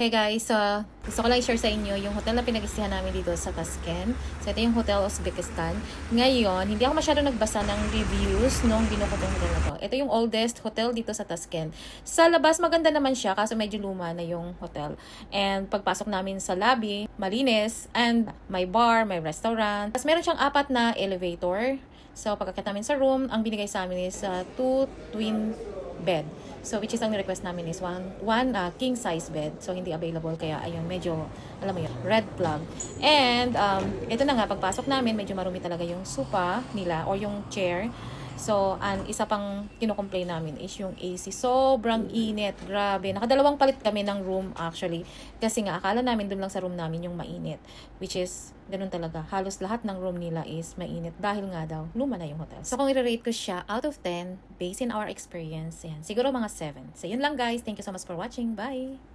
Hey guys, gusto ko lang i-share sa inyo yung hotel na pinag-istihan namin dito sa Tashkent. So ito yung Hotel Uzbekistan. Ngayon, hindi ako masyado nagbasa ng reviews nung binuko tong hotel na to. Ito yung oldest hotel dito sa Tashkent. Sa labas maganda naman siya kaso medyo luma na yung hotel. And pagpasok namin sa lobby, malinis and may bar, may restaurant. Tapos meron siyang 4 na elevator. So pagkakit namin sa room, ang binigay sa amin is 2 twin bed. So, which is ang request namin is one king size bed. So, hindi available. Kaya, ayun, medyo, alam mo yun, red plug. And, ito na nga, pagpasok namin, medyo marumi talaga yung sofa nila or yung chair. So, isa pang kinocomplain namin is yung AC. Sobrang init. Grabe. Nakadalawang palit kami ng room actually. Kasi nga, akala namin dun lang sa room namin yung mainit. Which is, ganun talaga. Halos lahat ng room nila is mainit. Dahil nga daw, luma na yung hotel. So, kung i-rate ko siya out of 10, based in our experience, yan, siguro mga 7. So, yun lang guys. Thank you so much for watching. Bye!